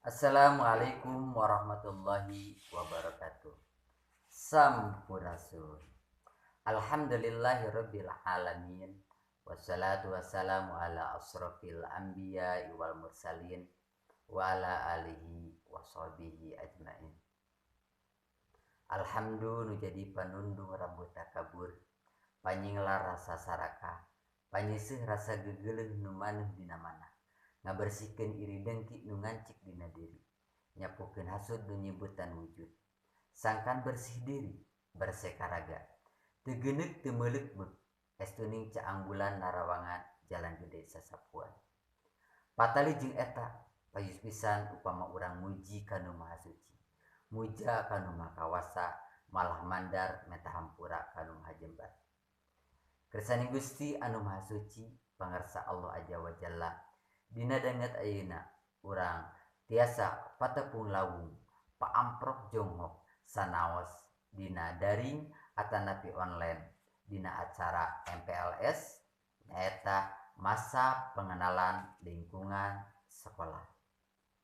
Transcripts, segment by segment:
Assalamualaikum warahmatullahi wabarakatuh. Sampurasun. Alhamdulillahirabbil alamin. Wassalatu wassalamu ala asrofil anbiya wal mursalin wa ala alihi washabihi ajmain. Alhamdulillah jadi panundung rambut takabur, panyinglar rasa saraka, panyisih rasa gegeleh nu maneh dina manah. Ngabersihkeun iri dengki nu ngancik dina diri, nyapukeun hasud nu nyebutan wujud, sangkan bersih diri bersekaraga, teu geuneuk teu meuleuk-meuk, estuning caang bulan narawangan jalan gede sasapuan. Patali jeung eta payus pisan upama urang muji kanu maha suci, muja kanu maha kawasa, malah mandar meta hampura kanu maha jembar. Kersani Gusti anu maha suci pangarsa Allah Azza wa Jalla. Dina danget ayeuna urang tiasa patepung lawung paamprok jonghok sanaos dina daring atanapi online dina acara MPLS nyaeta masa pengenalan lingkungan sekolah,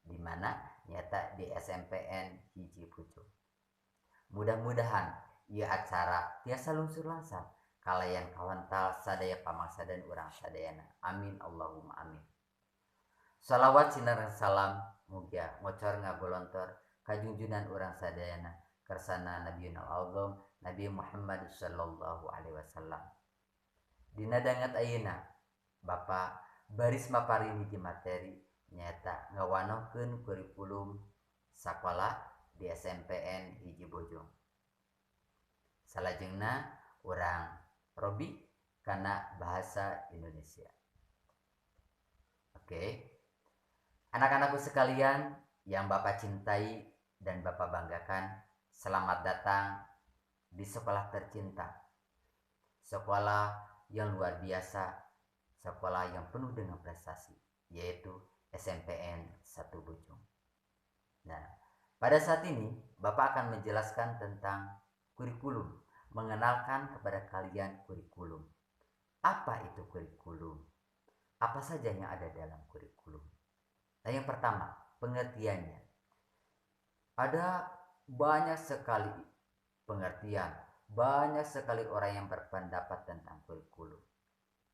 di mana nyata di SMPN hiji Pucuk. Mudah-mudahan ieu acara tiasa lungsur langsung kalayan kawantal sadaya pamaksadan urang sadayana. Amin Allahumma amin. Salawat sinareng salam mugia ngocor ngagolontor kajungjunan urang sadayana kersana Nabiyuna al-Azam Nabi Muhammad sallallahu alaihi wasallam. Dina danget ayeuna Bapa baris maparini di materi nyata ngawanohkeun kurikulum sakola di SMPN hiji Bojong. Salajengna urang Robi kana bahasa Indonesia. Oke. Anak-anakku sekalian yang Bapak cintai dan Bapak banggakan, selamat datang di sekolah tercinta. Sekolah yang luar biasa, sekolah yang penuh dengan prestasi, yaitu SMPN 1 Bojong. Nah, pada saat ini Bapak akan menjelaskan tentang kurikulum, mengenalkan kepada kalian kurikulum. Apa itu kurikulum? Apa saja yang ada dalam kurikulum? Nah, yang pertama, pengertiannya. Ada banyak sekali pengertian, banyak sekali orang yang berpendapat tentang kurikulum.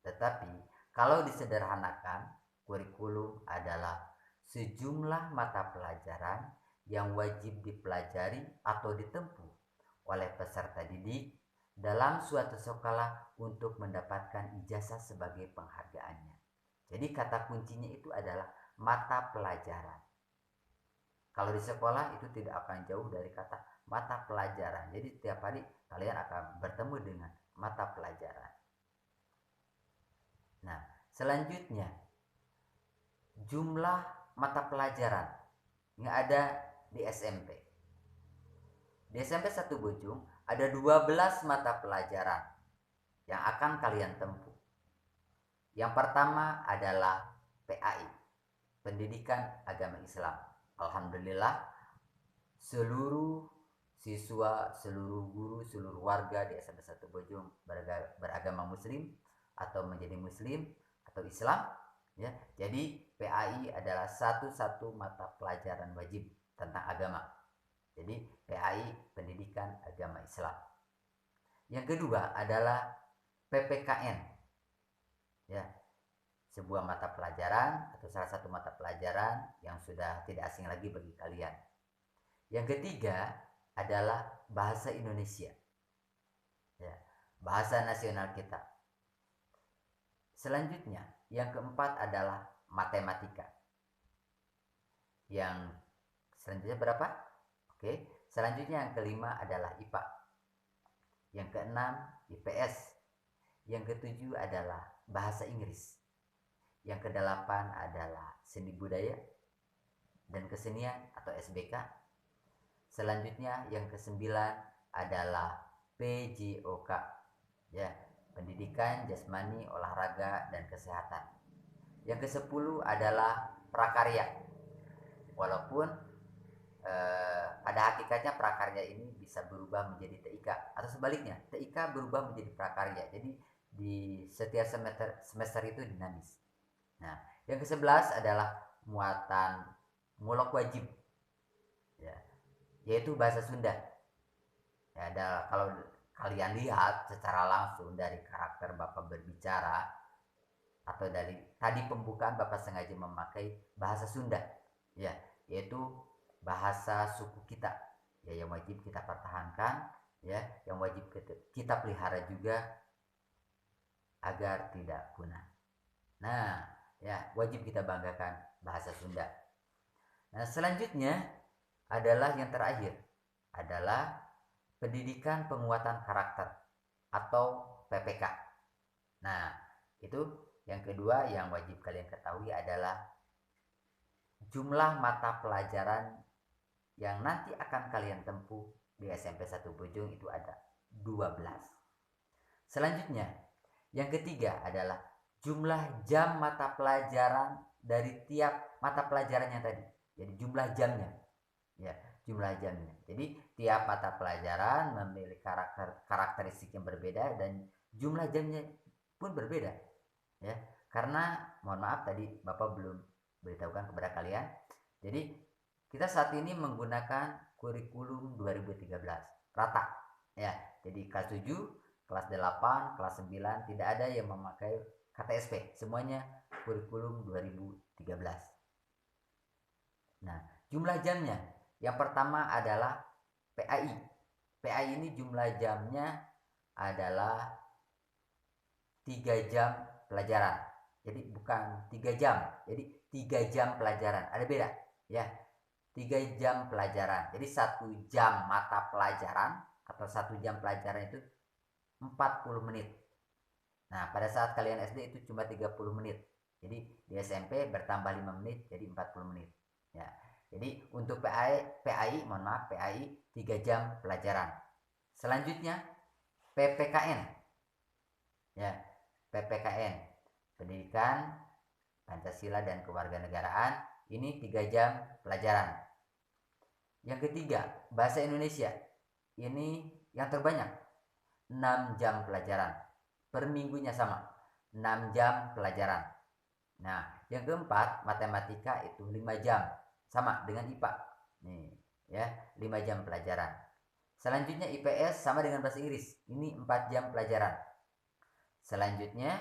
Tetapi kalau disederhanakan, kurikulum adalah sejumlah mata pelajaran yang wajib dipelajari atau ditempuh oleh peserta didik dalam suatu sekolah untuk mendapatkan ijazah sebagai penghargaannya. Jadi kata kuncinya itu adalah mata pelajaran. Kalau di sekolah itu tidak akan jauh dari kata mata pelajaran. Jadi setiap hari kalian akan bertemu dengan mata pelajaran. Nah, selanjutnya jumlah mata pelajaran yang ada di SMP. Di SMP 1 Bojong ada 12 mata pelajaran yang akan kalian tempuh. Yang pertama adalah PAI, Pendidikan Agama Islam. Alhamdulillah seluruh siswa, seluruh guru, seluruh warga di SMP 1 Bojong beragama muslim atau menjadi muslim atau Islam ya. Jadi PAI adalah satu-satu mata pelajaran wajib tentang agama. Jadi PAI Pendidikan Agama Islam. Yang kedua adalah PPKN. Ya, sebuah mata pelajaran atau salah satu mata pelajaran yang sudah tidak asing lagi bagi kalian. Yang ketiga adalah bahasa Indonesia, ya, bahasa nasional kita. Selanjutnya yang keempat adalah matematika. Yang selanjutnya berapa? Oke, selanjutnya yang kelima adalah IPA. Yang keenam IPS. Yang ketujuh adalah bahasa Inggris. Yang kedelapan adalah seni budaya dan kesenian atau SBK. Selanjutnya yang kesembilan adalah PJOK, ya, pendidikan jasmani, olahraga dan kesehatan. Yang kesepuluh adalah prakarya. Walaupun pada hakikatnya prakarya ini bisa berubah menjadi TIK atau sebaliknya, TIK berubah menjadi prakarya. Jadi di setiap semester itu dinamis. Nah, yang ke-11 adalah muatan mulok wajib, ya, yaitu bahasa Sunda. Ya, ada, kalau kalian lihat secara langsung dari karakter Bapak berbicara atau dari tadi pembukaan Bapak sengaja memakai bahasa Sunda, ya, yaitu bahasa suku kita, ya, yang wajib kita pertahankan, ya, yang wajib kita pelihara juga agar tidak punah. Nah, ya, wajib kita banggakan bahasa Sunda. Nah, selanjutnya adalah yang terakhir adalah pendidikan penguatan karakter atau PPK. Nah, itu yang kedua yang wajib kalian ketahui adalah jumlah mata pelajaran yang nanti akan kalian tempuh di SMP 1 Bojong itu ada 12. Selanjutnya, yang ketiga adalah jumlah jam mata pelajaran dari tiap mata pelajaran yang tadi. Jadi jumlah jamnya. Ya, jumlah jamnya. Jadi tiap mata pelajaran memiliki karakteristik yang berbeda dan jumlah jamnya pun berbeda. Ya, karena mohon maaf tadi Bapak belum beritahukan kepada kalian. Jadi kita saat ini menggunakan kurikulum 2013 rata. Ya, jadi kelas 7, kelas 8, kelas 9 tidak ada yang memakai KTSP. Semuanya kurikulum 2013. Nah, jumlah jamnya yang pertama adalah PAI. PAI ini jumlah jamnya adalah 3 jam pelajaran. Jadi bukan 3 jam, jadi 3 jam pelajaran. Ada beda, ya. 3 jam pelajaran. Jadi 1 jam mata pelajaran atau 1 jam pelajaran itu 40 menit. Nah, pada saat kalian SD itu cuma 30 menit. Jadi di SMP bertambah 5 menit jadi 40 menit. Ya. Jadi untuk PAI, mohon maaf, PAI 3 jam pelajaran. Selanjutnya PPKN. Ya, PPKN, Pendidikan Pancasila dan Kewarganegaraan, ini 3 jam pelajaran. Yang ketiga, Bahasa Indonesia. Ini yang terbanyak, 6 jam pelajaran. Per minggunya sama, 6 jam pelajaran. Nah, yang keempat, Matematika itu 5 jam. Sama dengan IPA. Nih, ya, 5 jam pelajaran. Selanjutnya IPS sama dengan bahasa Inggris. Ini 4 jam pelajaran. Selanjutnya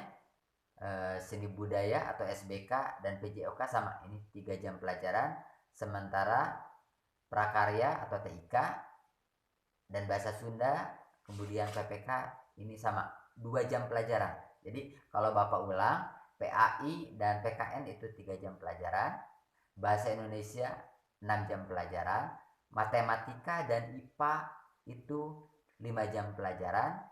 seni budaya atau SBK dan PJOK sama. Ini 3 jam pelajaran. Sementara prakarya atau TIK dan bahasa Sunda kemudian PPK ini sama, 2 jam pelajaran. Jadi kalau Bapak ulang, PAI dan PKN itu 3 jam pelajaran, bahasa Indonesia 6 jam pelajaran, matematika dan IPA itu 5 jam pelajaran,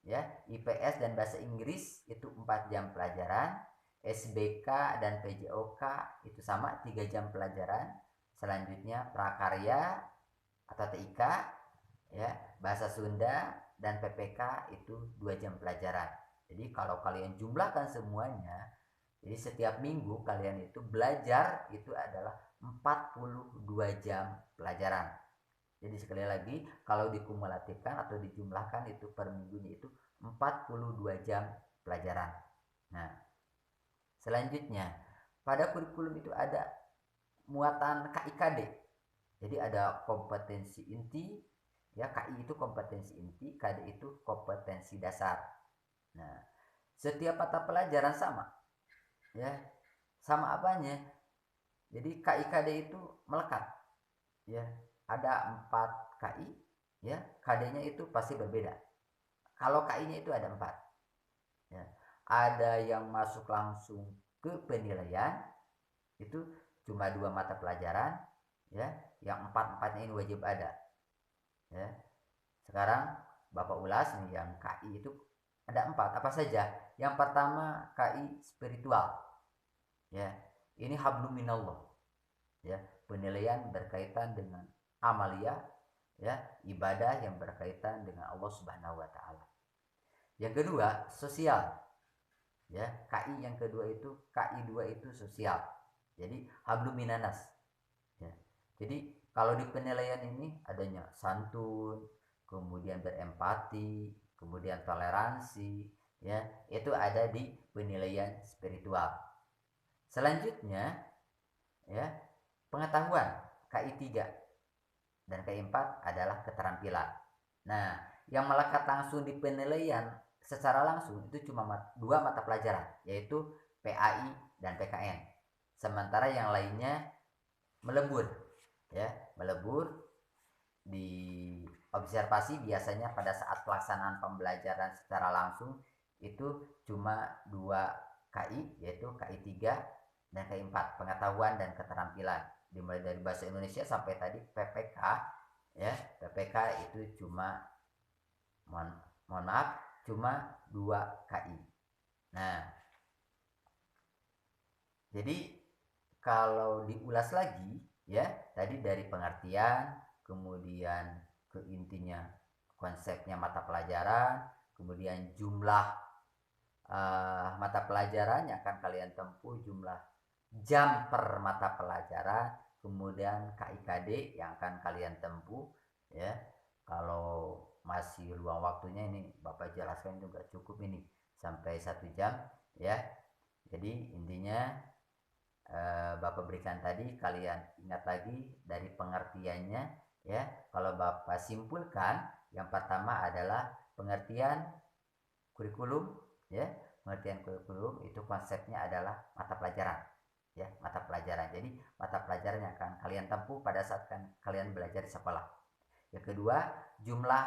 ya. IPS dan bahasa Inggris itu 4 jam pelajaran, SBK dan PJOK itu sama, 3 jam pelajaran. Selanjutnya prakarya atau TIK, ya, bahasa Sunda dan PPK itu 2 jam pelajaran. Jadi kalau kalian jumlahkan semuanya, jadi setiap minggu kalian itu belajar itu adalah 42 jam pelajaran. Jadi sekali lagi, kalau dikumulatifkan atau dijumlahkan itu per minggunya itu 42 jam pelajaran. Nah, selanjutnya pada kurikulum itu ada muatan KIKD. Jadi ada kompetensi inti, ya, KI itu kompetensi inti, KD itu kompetensi dasar. Nah, setiap mata pelajaran sama, ya, sama apanya. Jadi KIKD itu melekat, ya, ada 4 KI, ya, KD-nya itu pasti berbeda. Kalau KI-nya itu ada 4, ya. Ada yang masuk langsung ke penilaian, itu cuma 2 mata pelajaran, ya, yang 4-4-nya ini wajib ada, ya. Sekarang Bapak ulas nih, yang KI itu ada 4, apa saja? Yang pertama KI spiritual, ya, ini hablum minallah, ya, penilaian berkaitan dengan amalia, ya, ibadah yang berkaitan dengan Allah Subhanahu wa taala. Yang kedua, sosial, ya, KI yang kedua itu KI 2 itu sosial. Jadi hablum minanas, ya. Jadi kalau di penilaian ini adanya santun, kemudian berempati, kemudian toleransi, ya, itu ada di penilaian spiritual. Selanjutnya, ya, pengetahuan KI 3 dan KI 4 adalah keterampilan. Nah, yang melekat langsung di penilaian secara langsung itu cuma dua mata pelajaran, yaitu PAI dan PKN. Sementara yang lainnya melebur, ya, melebur di observasi. Biasanya pada saat pelaksanaan pembelajaran secara langsung itu cuma dua KI, yaitu KI 3 dan KI 4, pengetahuan dan keterampilan, dimulai dari bahasa Indonesia sampai tadi PPK, ya. PPK itu cuma mohon maaf cuma 2 KI. Nah, jadi kalau diulas lagi, ya, tadi dari pengertian, kemudian ke intinya konsepnya mata pelajaran, kemudian jumlah mata pelajaran yang akan kalian tempuh, jumlah jam per mata pelajaran, kemudian KIKD yang akan kalian tempuh, ya. Kalau masih luang waktunya ini Bapak jelaskan juga cukup ini sampai 1 jam, ya. Jadi intinya Bapak berikan tadi, kalian ingat lagi dari pengertiannya, ya. Kalau Bapak simpulkan, yang pertama adalah pengertian kurikulum, ya. Pengertian kurikulum itu konsepnya adalah mata pelajaran, ya, mata pelajaran. Jadi mata pelajaran yang akan kalian tempuh pada saat kalian belajar di sekolah. Yang kedua, jumlah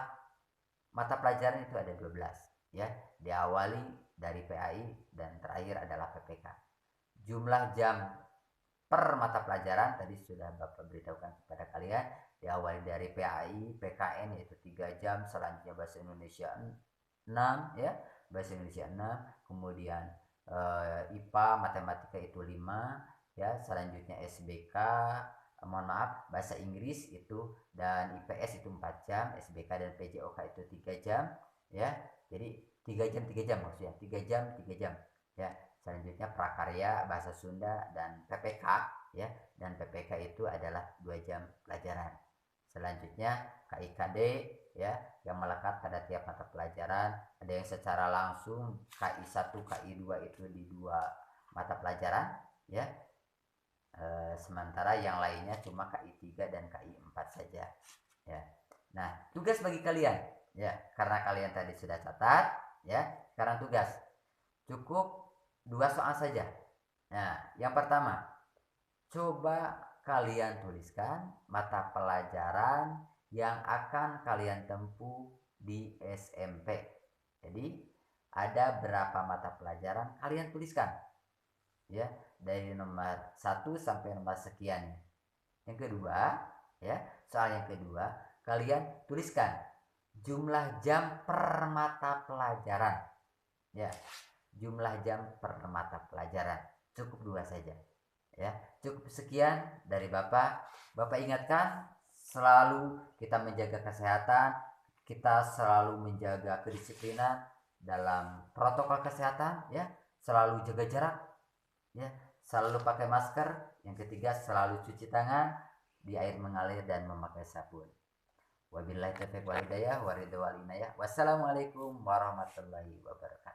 mata pelajaran itu ada 12, ya, diawali dari PAI dan terakhir adalah PPK. Jumlah jam per mata pelajaran tadi sudah Bapak beritahukan kepada kalian, diawali dari PAI, PKN yaitu 3 jam, selanjutnya bahasa Indonesia 6, ya, bahasa Indonesia 6, kemudian IPA, matematika itu 5, ya, selanjutnya SBK, mohon maaf, bahasa Inggris itu dan IPS itu 4 jam, SBK dan PJOK itu 3 jam, ya. Jadi 3 jam maksudnya, 3 jam, ya. Selanjutnya prakarya, bahasa Sunda dan PPK, ya. Dan PPK itu adalah 2 jam pelajaran. Selanjutnya KIKD, ya, yang melekat pada tiap mata pelajaran. Ada yang secara langsung KI 1, KI 2 itu di 2 mata pelajaran, ya. Sementara yang lainnya cuma KI 3 dan KI 4 saja, ya. Nah, tugas bagi kalian, ya, karena kalian tadi sudah catat, ya. Sekarang tugas cukup 2 soal saja. Nah, yang pertama, coba kalian tuliskan mata pelajaran yang akan kalian tempuh di SMP. Jadi ada berapa mata pelajaran kalian tuliskan, ya, dari nomor 1 sampai nomor sekian. Yang kedua, ya, soal yang kedua, kalian tuliskan jumlah jam per mata pelajaran, ya, jumlah jam per mata pelajaran. Cukup 2 saja, ya. Cukup sekian dari Bapak. Bapak ingatkan selalu kita menjaga kesehatan, kita selalu menjaga kedisiplinan dalam protokol kesehatan, ya. Selalu jaga jarak, ya. Selalu pakai masker. Yang ketiga, selalu cuci tangan di air mengalir dan memakai sabun. Wabillahi taufiq wal hidayah, waridho wal inayah. Wassalamualaikum warahmatullahi wabarakatuh.